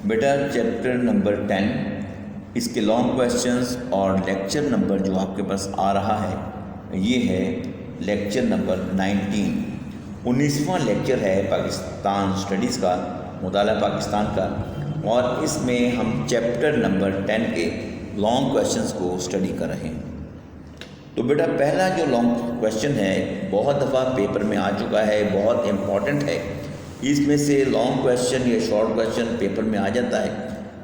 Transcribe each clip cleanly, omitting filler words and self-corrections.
بیٹا chapter number 10 اس کے long questions اور lecture number جو آپ کے پاس آ رہا ہے یہ ہے لیکچر نمبر 19واں لیکچر ہے پاکستان سٹڈیز کا، مطالعہ پاکستان کا، اور اس میں ہم چیپٹر نمبر 10 کے لانگ کویسچنز کو اسٹڈی کر رہے ہیں۔ تو بیٹا پہلا جو لانگ کویسچن ہے بہت دفعہ پیپر میں آ چکا ہے، بہت امپورٹنٹ ہے۔ اس میں سے لانگ کویسچن یا شارٹ کویسچن پیپر میں آ جاتا ہے۔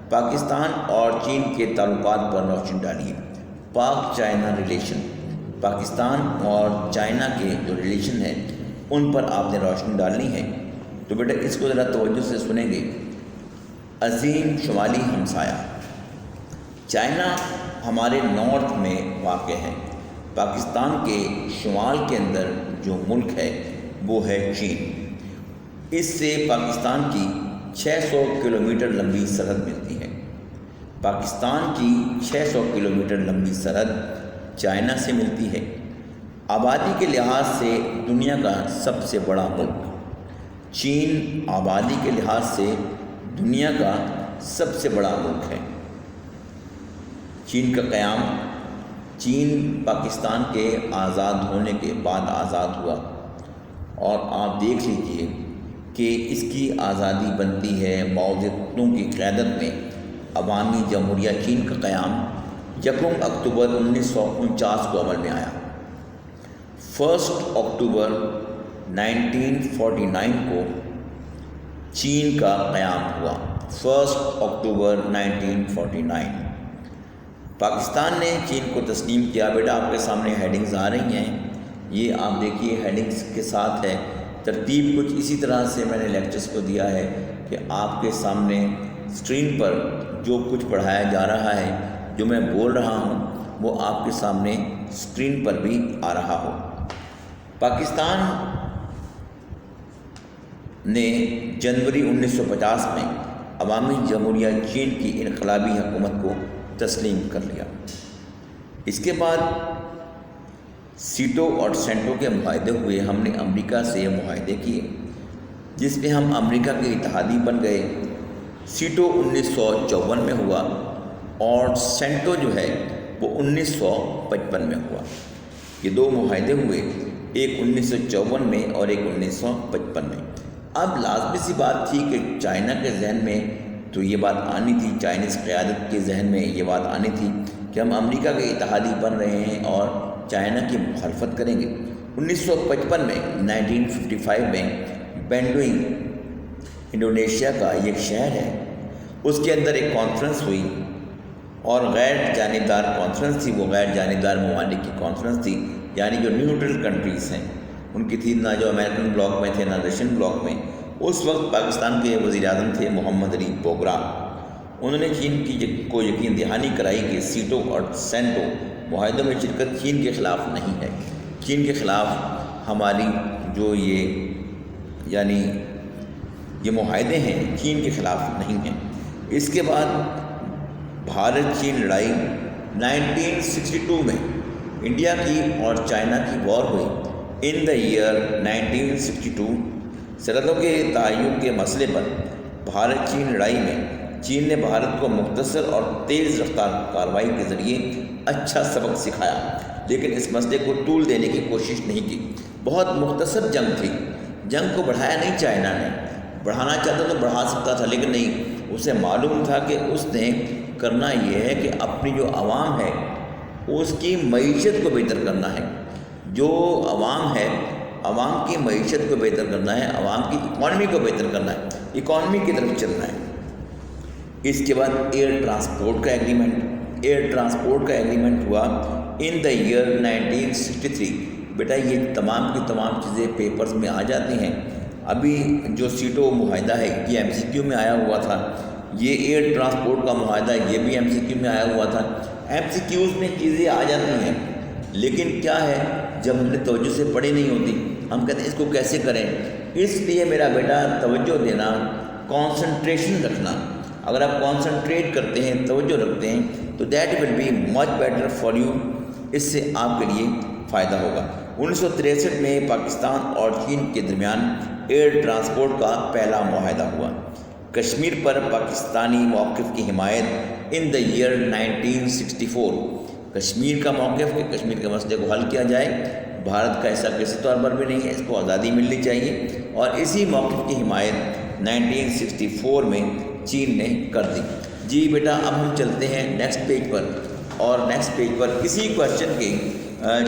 پاکستان اور چین کے تعلقات پر روشنی ڈالیے۔ پاک چائنا ریلیشن، پاکستان اور چائنا کے جو ریلیشن ہیں ان پر آپ نے روشنی ڈالنی ہے۔ تو بیٹا اس کو ذرا توجہ سے سنیں گے۔ عظیم شمالی ہمسایہ، چائنا ہمارے نارتھ میں واقع ہے۔ پاکستان کے شمال کے اندر جو ملک ہے وہ ہے چین۔ اس سے پاکستان کی 600 کلومیٹر لمبی سرحد ملتی ہے۔ پاکستان کی 600 کلومیٹر لمبی سرحد چائنا سے ملتی ہے۔ آبادی کے لحاظ سے دنیا کا سب سے بڑا ملک چین آبادی کے لحاظ سے دنیا کا سب سے بڑا ملک ہے۔ چین کا قیام، چین پاکستان کے آزاد ہونے کے بعد آزاد ہوا، اور آپ دیکھ لیجئے کہ اس کی آزادی بنتی ہے ماؤ زے تونگ کی قیادت میں۔ عوامی جمہوریہ چین کا قیام 1 اکتوبر 1949 کو عمل میں آیا۔ 1 اکتوبر 1949 کو چین کا قیام ہوا۔ 1 اکتوبر 1949 پاکستان نے چین کو تسلیم کیا۔ بیٹا آپ کے سامنے ہیڈنگز آ رہی ہیں، یہ آپ دیکھیے ہیڈنگز کے ساتھ ہے۔ ترتیب کچھ اسی طرح سے میں نے لیکچرز کو دیا ہے کہ آپ کے سامنے اسکرین پر جو کچھ پڑھایا جا رہا ہے، جو میں بول رہا ہوں وہ آپ کے سامنے اسکرین پر بھی آ رہا ہو۔ پاکستان نے جنوری 1950 میں عوامی جمہوریہ چین کی انقلابی حکومت کو تسلیم کر لیا۔ اس کے بعد سیٹو اور سینٹو کے معاہدے ہوئے۔ ہم نے امریکہ سے معاہدے کیے جس میں ہم امریکہ کے اتحادی بن گئے۔ سیٹو 1954 میں ہوا اور سینٹو جو ہے وہ 1955 میں ہوا۔ یہ دو معاہدے ہوئے، ایک 1954 میں اور ایک 1955 میں۔ اب لازمی سی بات تھی کہ چائنا کے ذہن میں تو یہ بات آنی تھی، چائنیز قیادت کے ذہن میں یہ بات آنی تھی کہ ہم امریکہ کے اتحادی بن رہے ہیں اور چائنا کی مخالفت کریں گے۔ 1955 میں 1955 میں بینڈوئنگ انڈونیشیا کا ایک شہر ہے، اس کے اندر ایک کانفرنس ہوئی اور غیر جانبدار کانفرنس تھی۔ وہ غیر جانبدار ممالک کی کانفرنس تھی، یعنی جو نیوٹرل کنٹریز ہیں ان کی تھی، نہ جو امریکن بلاک میں تھے نہ رشین بلاک میں۔ اس وقت پاکستان کے وزیر اعظم تھے محمد علی بوگرا۔ انہوں نے چین کو یقین دہانی کرائی کہ سیٹو اور سینٹو معاہدوں میں شرکت چین کے خلاف نہیں ہے۔ چین کے خلاف ہماری جو یہ معاہدے ہیں چین کے خلاف نہیں ہیں۔ اس کے بعد بھارت چین لڑائی 1962 میں انڈیا کی اور چائنا کی وار ہوئی۔ ان دا ایئر 1962 سرحدوں کے تعین کے مسئلے پر بھارت چین لڑائی میں چین نے بھارت کو مختصر اور تیز رفتار کارروائی کے ذریعے اچھا سبق سکھایا، لیکن اس مسئلے کو طول دینے کی کوشش نہیں کی۔ بہت مختصر جنگ تھی، جنگ کو بڑھایا نہیں، چائنا نے بڑھانا چاہتا تو بڑھا سکتا تھا، لیکن نہیں، اسے معلوم تھا کہ اس نے کرنا یہ ہے کہ اپنی جو عوام ہے اس کی معیشت کو بہتر کرنا ہے۔ جو عوام ہے، عوام کی معیشت کو بہتر کرنا ہے، عوام کی اکانومی کو بہتر کرنا ہے، اکانومی کی طرف چلنا ہے۔ اس کے بعد ایئر ٹرانسپورٹ کا ایگریمنٹ ہوا ان دا ایئر 1963۔ بیٹا یہ تمام کی تمام چیزیں پیپرز میں آ جاتی ہیں۔ ابھی جو سیٹو معاہدہ ہے یہ ایم سی کیو میں آیا ہوا تھا، یہ ایئر ٹرانسپورٹ کا معاہدہ یہ بھی ایم سی کیو میں آیا ہوا تھا۔ ایم سی کیوز میں چیزیں آ جاتی ہیں، لیکن کیا ہے جب ہم نے توجہ سے پڑھی نہیں ہوتی ہم کہتے ہیں اس کو کیسے کریں۔ اس لیے میرا بیٹا توجہ دینا، کانسنٹریشن رکھنا۔ اگر آپ کانسنٹریٹ کرتے ہیں، توجہ رکھتے ہیں تو that will be much better for you, اس سے آپ کے لیے فائدہ ہوگا۔ 1963 میں پاکستان اور چین کے درمیان ایئر ٹرانسپورٹ کا پہلا معاہدہ ہوا۔ کشمیر پر پاکستانی موقف کی حمایت ان دا ایئر 1964۔ کشمیر کا موقف کہ کشمیر کے مسئلے کو حل کیا جائے، بھارت کا ایسا کسی طور پر بھی نہیں ہے، اس کو آزادی ملنی چاہیے، اور اسی موقف کی حمایت 1964 میں چین نے کر دی۔ جی بیٹا اب ہم چلتے ہیں نیکسٹ پیج پر، اور نیکسٹ پیج پر کسی کویشچن کے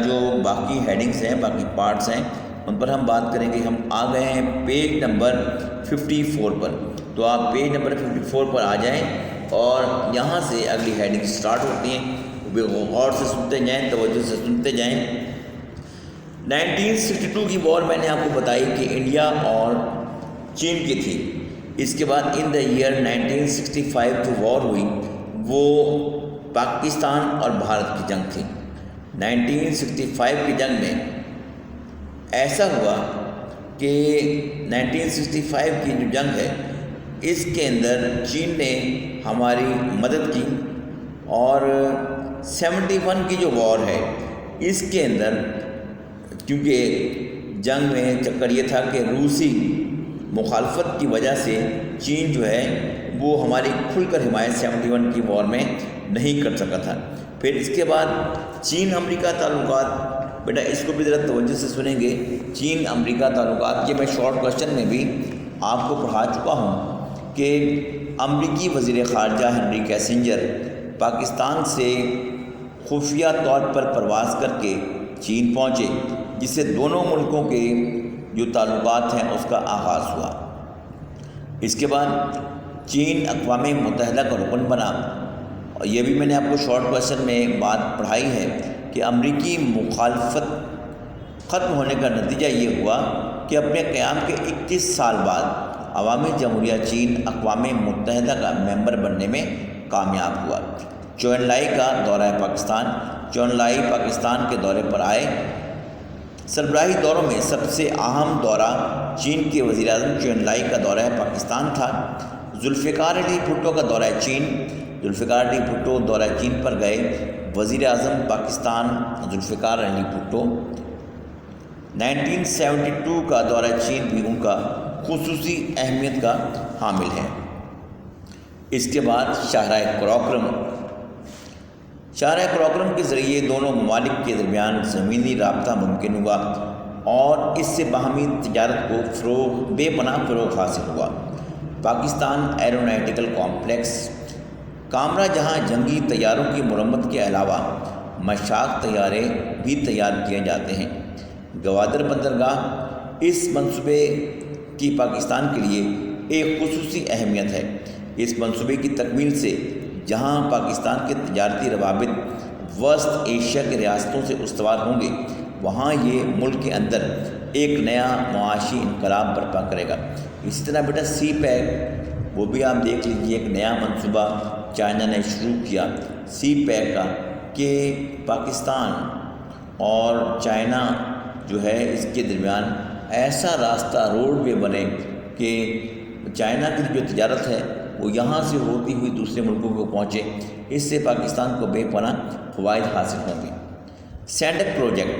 جو باقی ہیڈنگز ہیں، باقی پارٹس ہیں، ان پر ہم بات کریں گے۔ ہم آ گئے ہیں پیج نمبر 54 پر، تو آپ پیج نمبر 54 پر آ جائیں اور یہاں سے اگلی ہیڈنگ سٹارٹ ہوتی ہیں، غور سے سنتے جائیں، توجہ سے سنتے جائیں۔ 1962 کی وار میں نے آپ کو بتائی کہ انڈیا اور چین کی تھی۔ اس کے بعد ان دا ایئر 1965 جو وار ہوئی وہ پاکستان اور بھارت کی جنگ تھی۔ 1965 کی جنگ میں ایسا ہوا کہ 1965 کی جو جنگ ہے اس کے اندر چین نے ہماری مدد کی، اور 71 کی جو وار ہے اس کے اندر کیونکہ جنگ میں چکر یہ تھا کہ روسی مخالفت کی وجہ سے چین جو ہے وہ ہماری کھل کر حمایت 71 کی وار میں نہیں کر سکا تھا۔ پھر اس کے بعد چین امریکہ تعلقات، بیٹا اس کو بھی ذرا توجہ سے سنیں گے۔ چین امریکہ تعلقات، یہ میں شارٹ کویشچن میں بھی آپ کو پڑھا چکا ہوں کہ امریکی وزیر خارجہ ہنری کیسنجر پاکستان سے خفیہ طور پر پرواز کر کے چین پہنچے، جس سے دونوں ملکوں کے جو تعلقات ہیں اس کا آغاز ہوا۔ اس کے بعد چین اقوام متحدہ کا رکن بنا، اور یہ بھی میں نے آپ کو شارٹ کویشچن میں بات پڑھائی ہے کہ امریکی مخالفت ختم ہونے کا نتیجہ یہ ہوا کہ اپنے قیام کے 21 سال بعد عوامی جمہوریہ چین اقوام متحدہ کا ممبر بننے میں کامیاب ہوا۔ چو ان لائی کا دورہ پاکستان، چو ان لائی پاکستان کے دورے پر آئے۔ سربراہی دوروں میں سب سے اہم دورہ چین کے وزیر اعظم چو ان لائی کا دورہ پاکستان تھا۔ ذوالفقار علی بھٹو کا دورہ چین، ذوالفقار علی بھٹو دورہ چین پر گئے۔ وزیر اعظم پاکستان ذوالفقار علی بھٹو۔ 1972 کا دورہ چین بھی ان کا خصوصی اہمیت کا حامل ہے۔ اس کے بعد شاہراہ قراقرم، شاہراہ قراقرم کے ذریعے دونوں ممالک کے درمیان زمینی رابطہ ممکن ہوا، اور اس سے باہمی تجارت کو بے پناہ فروغ حاصل ہوا۔ پاکستان ایروناٹیکل کمپلیکس، کامرہ جہاں جنگی طیاروں کی مرمت کے علاوہ مشاق طیارے بھی تیار کیے جاتے ہیں۔ گوادر بندرگاہ اس منصوبے کی پاکستان کے لیے ایک خصوصی اہمیت ہے۔ اس منصوبے کی تکمیل سے جہاں پاکستان کے تجارتی روابط وسط ایشیا کے ریاستوں سے استوار ہوں گے، وہاں یہ ملک کے اندر ایک نیا معاشی انقلاب برپا کرے گا۔ اسی طرح بیٹا سی پیک، وہ بھی آپ دیکھ لیجیے، ایک نیا منصوبہ چائنا نے شروع کیا سی پیک کا، کہ پاکستان اور چائنا جو ہے اس کے درمیان ایسا راستہ روڈ وے بنے کہ چائنا کی جو تجارت ہے وہ یہاں سے ہوتی ہوئی دوسرے ملکوں کو پہنچے، اس سے پاکستان کو بے پناہ فوائد حاصل ہوں گے۔ سینڈک پروجیکٹ،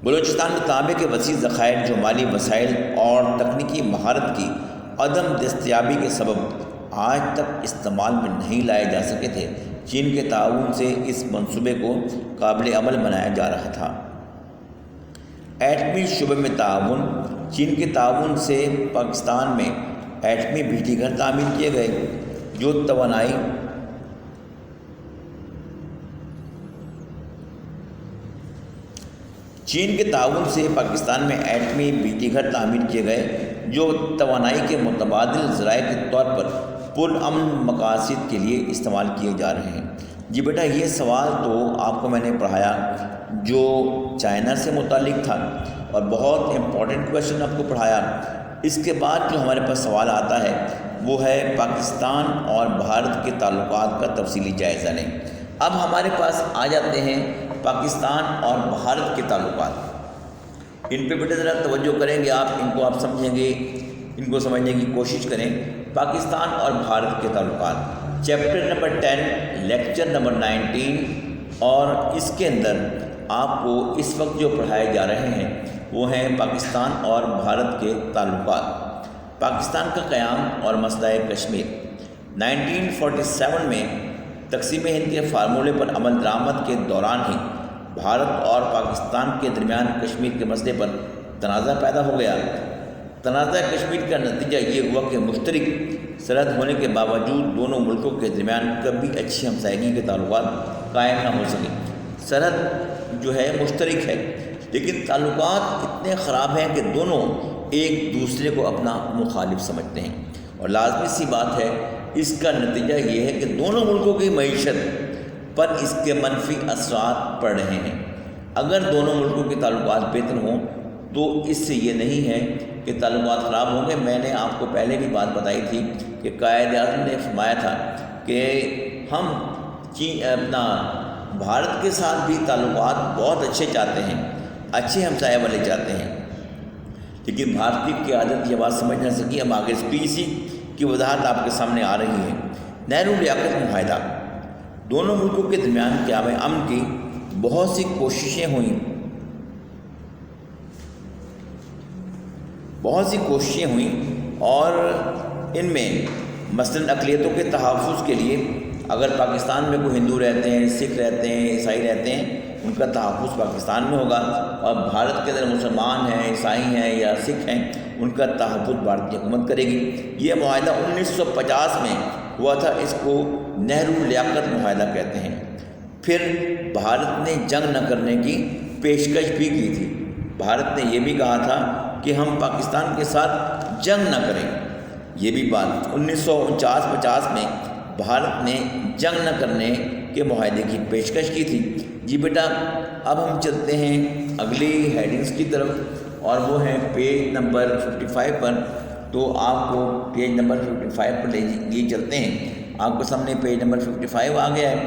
بلوچستان میں تانبے کے وسیع ذخائر جو مالی وسائل اور تکنیکی مہارت کی عدم دستیابی کے سبب آج تک استعمال میں نہیں لائے جا سکے تھے، چین کے تعاون سے اس منصوبے کو قابل عمل بنایا جا رہا تھا۔ ایٹمی شعبے میں تعاون، چین کے تعاون سے پاکستان میں ایٹمی بجلی گھر تعمیر کیے گئے جو توانائی چین کے تعاون سے پاکستان میں ایٹمی بجلی گھر تعمیر کیے گئے جو توانائی کے متبادل ذرائع کے طور پر پرامن مقاصد کے لیے استعمال کیے جا رہے ہیں۔ جی بیٹا یہ سوال تو آپ کو میں نے پڑھایا جو چائنا سے متعلق تھا، اور بہت امپورٹنٹ کویشچن آپ کو پڑھایا۔ اس کے بعد جو ہمارے پاس سوال آتا ہے وہ ہے پاکستان اور بھارت کے تعلقات کا تفصیلی جائزہ لیں۔ اب ہمارے پاس آ جاتے ہیں پاکستان اور بھارت کے تعلقات۔ ان پہ بیٹا ذرا توجہ کریں گے، آپ ان کو آپ سمجھیں گے، ان کو سمجھنے کی کوشش کریں۔ پاکستان اور بھارت کے تعلقات، چیپٹر نمبر 10، لیکچر نمبر 19، اور اس کے اندر آپ کو اس وقت جو پڑھائے جا رہے ہیں وہ ہیں پاکستان اور بھارت کے تعلقات۔ پاکستان کا قیام اور مسئلہ کشمیر۔ 1947 میں تقسیم ہند کے فارمولے پر عمل درآمد کے دوران ہی بھارت اور پاکستان کے درمیان کشمیر کے مسئلے پر تنازع پیدا ہو گیا۔ تنازع کشمیر کا نتیجہ یہ ہوا کہ مشترک سرحد ہونے کے باوجود دونوں ملکوں کے درمیان کبھی اچھی ہمسائیگی کے تعلقات قائم نہ ہو سکے۔ سرحد جو ہے مشترک ہے، لیکن تعلقات اتنے خراب ہیں کہ دونوں ایک دوسرے کو اپنا مخالف سمجھتے ہیں، اور لازمی سی بات ہے اس کا نتیجہ یہ ہے کہ دونوں ملکوں کی معیشت پر اس کے منفی اثرات پڑ رہے ہیں۔ اگر دونوں ملکوں کے تعلقات بہتر ہوں تو اس سے یہ نہیں ہے کہ تعلقات خراب ہوں گے۔ میں نے آپ کو پہلے بھی بات بتائی تھی کہ قائد اعظم نے فرمایا تھا کہ ہم اپنا بھارت کے ساتھ بھی تعلقات بہت اچھے چاہتے ہیں، اچھے ہمسائے والے چاہتے ہیں، لیکن بھارتی قیادت یہ بات سمجھ نہ سکی۔ اب آگے اسی کی وضاحت آپ کے سامنے آ رہی ہے۔ نہرو لیاقت معاہدہ، دونوں ملکوں کے درمیان قیام امن کی بہت سی کوششیں ہوئیں اور ان میں مثلاً اقلیتوں کے تحفظ کے لیے اگر پاکستان میں کوئی ہندو رہتے ہیں، سکھ رہتے ہیں، عیسائی رہتے ہیں، ان کا تحفظ پاکستان میں ہوگا، اور بھارت کے اندر مسلمان ہیں، عیسائی ہیں یا سکھ ہیں، ان کا تحفظ بھارتی حکومت کرے گی۔ یہ معاہدہ 1950 میں ہوا تھا، اس کو نہرو لیاقت معاہدہ کہتے ہیں۔ پھر بھارت نے جنگ نہ کرنے کی پیشکش بھی کی تھی۔ بھارت نے یہ بھی کہا تھا کہ ہم پاکستان کے ساتھ جنگ نہ کریں، یہ بھی بات 1949-50 میں بھارت نے جنگ نہ کرنے کے معاہدے کی پیشکش کی تھی۔ جی بیٹا، اب ہم چلتے ہیں اگلی ہیڈنگز کی طرف، اور وہ ہیں پیج نمبر 55 پر۔ تو آپ کو پیج نمبر 55 پر لے چلتے ہیں۔ آپ کے سامنے پیج نمبر 55 آ گیا ہے۔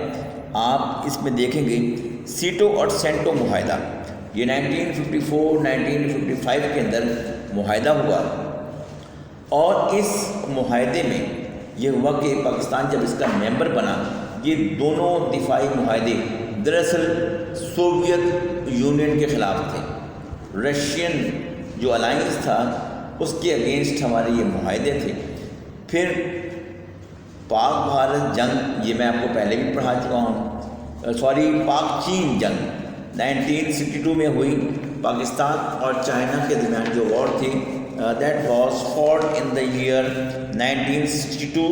آپ اس میں دیکھیں گے سیٹو اور سینٹو معاہدہ، یہ 1954-1955 کے اندر معاہدہ ہوا، اور اس معاہدے میں یہ ہوا کہ پاکستان جب اس کا ممبر بنا، یہ دونوں دفاعی معاہدے دراصل سوویت یونین کے خلاف تھے۔ رشین جو الائنس تھا اس کے اگینسٹ ہمارے یہ معاہدے تھے۔ پھر پاک بھارت جنگ، یہ میں آپ کو پہلے بھی پڑھا چکا ہوں، پاک چین جنگ 1962 میں ہوئی۔ پاکستان اور چائنا کے درمیان جو وار تھی that was fought in the year 1962۔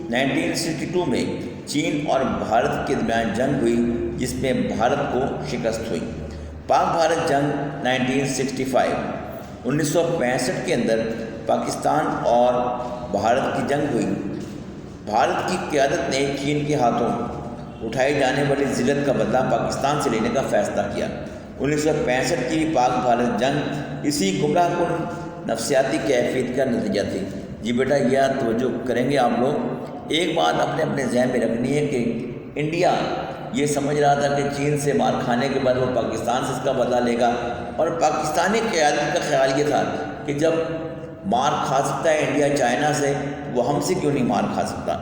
1962 میں چین اور بھارت کے درمیان جنگ ہوئی جس میں بھارت کو شکست ہوئی۔ پاک بھارت جنگ 1965، 1965 کے اندر پاکستان اور بھارت کی جنگ ہوئی۔ بھارت کی قیادت نے چین کے ہاتھوں اٹھائی جانے والی ذلت کا بدلہ پاکستان سے لینے کا فیصلہ کیا۔ 1965 کی پاک بھارت جنگ اسی گمراہ کن نفسیاتی کیفیت کا نتیجہ تھی۔ جی بیٹا، یہ توجہ کریں گے آپ لوگ، ایک بات اپنے ذہن میں رکھنی ہے کہ انڈیا یہ سمجھ رہا تھا کہ چین سے مار کھانے کے بعد وہ پاکستان سے اس کا بدلہ لے گا، اور پاکستانی قیادت کا خیال یہ تھا کہ جب مار کھا سکتا ہے انڈیا چائنا سے، وہ ہم سے کیوں نہیں مار کھا سکتا۔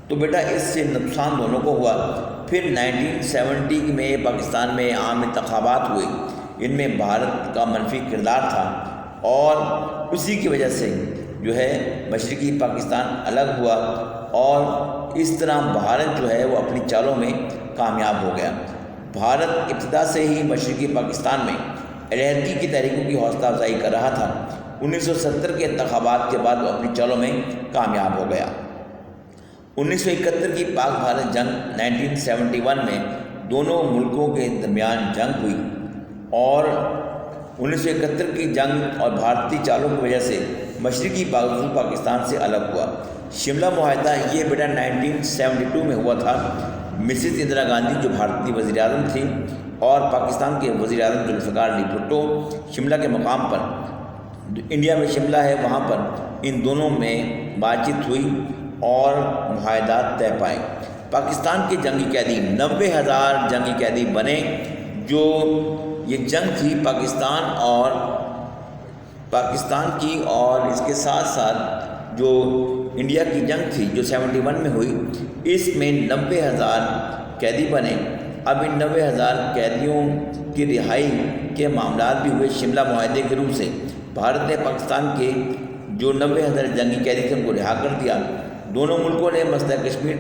تو بیٹا اس سے نقصان دونوں کو ہوا۔ پھر 1970 میں پاکستان میں عام انتخابات ہوئے، ان میں بھارت کا منفی کردار تھا، اور اسی کی وجہ سے جو ہے مشرقی پاکستان الگ ہوا، اور اس طرح بھارت جو ہے وہ اپنی چالوں میں کامیاب ہو گیا۔ بھارت ابتدا سے ہی مشرقی پاکستان میں علیحدگی کی تحریکوں کی حوصلہ افزائی کر رہا تھا۔ 1970 کے انتخابات کے بعد وہ اپنی چالوں میں کامیاب ہو گیا۔ 1971 کی پاک بھارت جنگ 1971 میں دونوں ملکوں کے درمیان جنگ ہوئی، اور 1971 کی جنگ اور بھارتی چالوں کی وجہ سے مشرقی پاکستان سے الگ ہوا۔ شملہ معاہدہ یہ بیٹا 1972 میں ہوا تھا۔ مسز اندرا گاندھی جو بھارتی وزیر اعظم تھی، اور پاکستان کے وزیر اعظم ذوالفقار علی بھٹو شملہ کے مقام پر، انڈیا میں شملہ ہے وہاں پر، ان دونوں میں بات چیت ہوئی اور معاہدات طے پائے۔ پاکستان کے جنگی قیدی 90,000 جنگی قیدی بنے۔ جو یہ جنگ تھی پاکستان کی، اور اس کے ساتھ ساتھ جو انڈیا کی جنگ تھی جو 71 میں ہوئی، اس میں 90,000 قیدی بنے۔ اب ان 90,000 قیدیوں کی رہائی کے معاملات بھی ہوئے شملہ معاہدے کے روپ سے۔ بھارت نے پاکستان کے جو 90,000 جنگی قیدی تھے ان کو رہا کر دیا۔ دونوں ملکوں نے مسئلہ کشمیر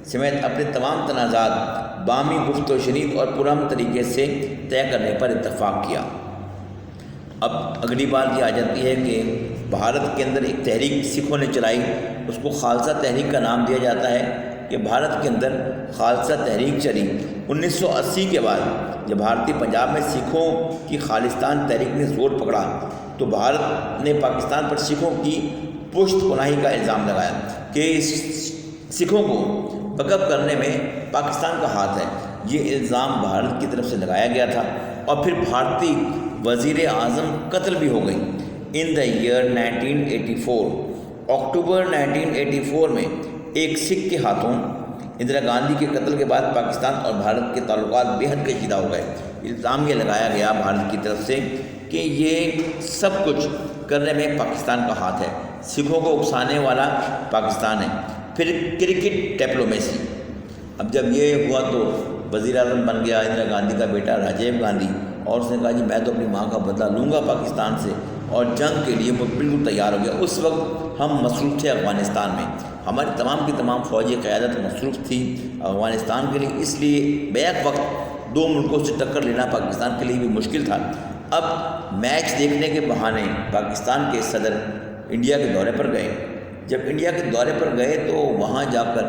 سمیت اپنے تمام تنازعات باہمی گفت و شنید اور پرامن طریقے سے طے کرنے پر اتفاق کیا۔ اب اگلی بات یہ آ جاتی ہے کہ بھارت کے اندر ایک تحریک سکھوں نے چلائی، اس کو خالصہ تحریک کا نام دیا جاتا ہے کہ بھارت کے اندر خالصہ تحریک چلی 1980 کے بعد۔ جب بھارتی پنجاب میں سکھوں کی خالصتان تحریک نے زور پکڑا تو بھارت نے پاکستان پر سکھوں کی پشت پناہی کا الزام لگایا کہ سکھوں کو بیک اپ کرنے میں پاکستان کا ہاتھ ہے۔ یہ الزام بھارت کی طرف سے لگایا گیا تھا اور پھر بھارتی وزیر اعظم قتل بھی ہو گئی۔ ان دا ایئر 1984 اکتوبر 1984 میں ایک سکھ کے ہاتھوں اندرا گاندھی کے قتل کے بعد پاکستان اور بھارت کے تعلقات بے حد کشیدہ ہو گئے۔ الزام یہ لگایا گیا بھارت کی طرف سے کہ یہ سب کچھ کرنے میں پاکستان کا ہاتھ ہے، سکھوں کو اکسانے والا پاکستان ہے۔ پھر کرکٹ ڈپلومیسی، اب جب یہ ہوا تو وزیر اعظم بن گیا اندرا گاندھی کا بیٹا راجیو گاندھی، اور اس نے کہا جی میں تو اپنی ماں کا بدلہ لوں گا پاکستان سے، اور جنگ کے لیے وہ بالکل تیار ہو گیا۔ اس وقت ہم مصروف تھے افغانستان میں، ہماری تمام کی تمام فوجی قیادت مصروف تھی افغانستان کے لیے، اس لیے بیک وقت دو ملکوں سے ٹکر لینا پاکستان کے لیے بھی مشکل تھا۔ اب میچ دیکھنے کے بہانے پاکستان کے صدر انڈیا کے دورے پر گئے۔ جب انڈیا کے دورے پر گئے تو وہاں جا کر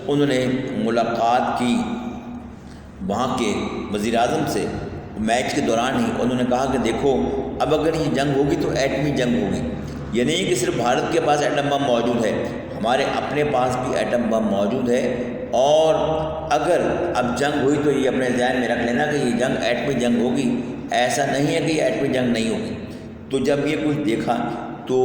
انہوں نے ملاقات کی وہاں کے وزیر اعظم سے۔ میچ کے دوران ہی انہوں نے کہا کہ دیکھو اب اگر یہ جنگ ہوگی تو ایٹمی جنگ ہوگی، یہ نہیں کہ صرف بھارت کے پاس ایٹم بم موجود ہے، ہمارے اپنے پاس بھی ایٹم بم موجود ہے، اور اگر اب جنگ ہوئی تو یہ اپنے ذہن میں رکھ لینا کہ یہ جنگ ایٹمی جنگ ہوگی، ایسا نہیں ہے کہ یہ ایٹمی جنگ نہیں ہوگی۔ تو جب یہ کچھ دیکھا تو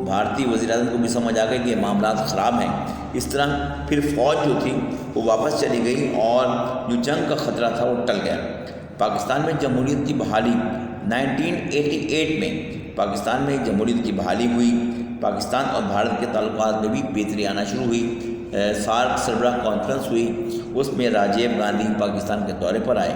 بھارتی وزیر اعظم کو بھی سمجھ آ گئی کہ یہ معاملات خراب ہیں۔ اس طرح پھر فوج جو تھی وہ واپس چلی گئی اور جو جنگ کا خطرہ تھا وہ ٹل گیا۔ پاکستان میں جمہوریت کی بحالی 1988 میں پاکستان میں جمہوریت کی بحالی ہوئی، پاکستان اور بھارت کے تعلقات میں بھی بہتری آنا شروع ہوئی۔ سارک سربراہ کانفرنس ہوئی، اس میں راجیو گاندھی پاکستان کے دورے پر آئے۔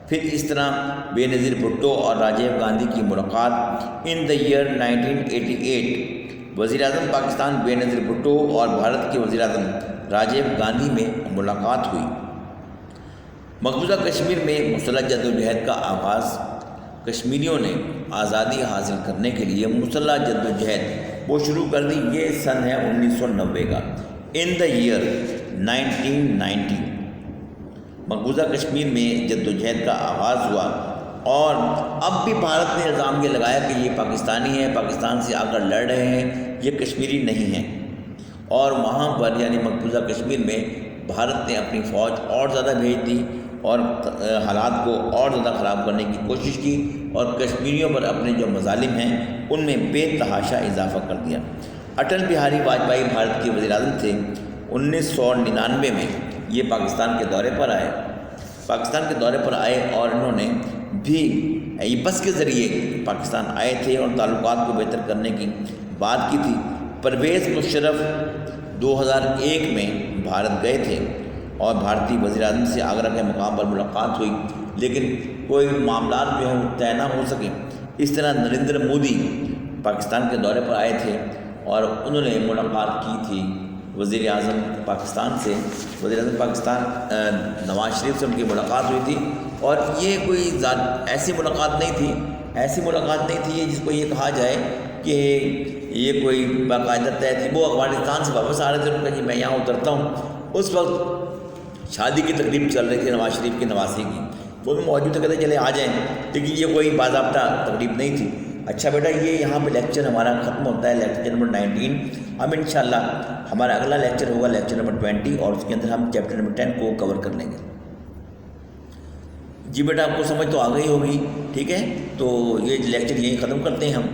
پھر اس طرح بے نظیر بھٹو اور راجیو گاندھی کی ملاقات ان دا ایئر 1988 وزیر اعظم پاکستان بے نظیر بھٹو اور بھارت کے وزیر اعظم راجیو گاندھی میں ملاقات ہوئی۔ مقبوضہ کشمیر میں مسلح جدوجہد کا آغاز، کشمیریوں نے آزادی حاصل کرنے کے لیے مسلح جدوجہد وہ شروع کر دی۔ یہ سن ہے 1990 کا۔ ان دا ایئر 1990 مقبوضہ کشمیر میں جدوجہد کا آغاز ہوا، اور اب بھی بھارت نے الزام یہ لگایا کہ یہ پاکستانی ہے، پاکستان سے آ کر لڑ رہے ہیں، یہ کشمیری نہیں ہیں، اور وہاں پر یعنی مقبوضہ کشمیر میں بھارت نے اپنی فوج اور زیادہ بھیج دی اور حالات کو اور زیادہ خراب کرنے کی کوشش کی، اور کشمیریوں پر اپنے جو مظالم ہیں ان میں بے تحاشا اضافہ کر دیا۔ اٹل بہاری واجپئی بھارت کے وزیر اعظم تھے۔ 1999 میں یہ پاکستان کے دورے پر آئے اور انہوں نے بھی بس کے ذریعے پاکستان آئے تھے اور تعلقات کو بہتر کرنے کی بات کی تھی۔ پرویز مشرف 2001 میں بھارت گئے تھے اور بھارتی وزیر اعظم سے آگرہ کے مقام پر ملاقات ہوئی، لیکن کوئی معاملات جو ہیں وہ طے نہ ہو سکے۔ اس طرح نریندر مودی پاکستان کے دورے پر آئے تھے اور انہوں نے ملاقات کی تھی وزیر اعظم پاکستان سے، وزیر اعظم پاکستان نواز شریف سے ان کی ملاقات ہوئی تھی، اور یہ کوئی ایسی ملاقات نہیں تھی جس کو یہ کہا جائے کہ یہ کوئی باقاعدہ طے تھی۔ وہ افغانستان سے واپس آ رہے تھے، انہوں نے کہا جی میں یہاں اترتا ہوں۔ اس وقت شادی کی تقریب چل رہی تھی نواز شریف کی نواسی کی، وہ بھی موجود تھے، کہتے چلے آ جائیں، لیکن یہ کوئی باضابطہ تقریب نہیں تھی۔ اچھا بیٹا یہ یہاں پہ لیکچر ہمارا ختم ہوتا ہے، لیکچر نمبر 19۔ اب انشاءاللہ ہمارا اگلا لیکچر ہوگا لیکچر نمبر 20، اور اس کے اندر ہم چیپٹر نمبر 10 کو کور کر لیں گے۔ جی بیٹا آپ کو سمجھ تو آ گئی ہوگی، ٹھیک ہے؟ تو یہ لیکچر یہیں ختم کرتے ہیں ہم۔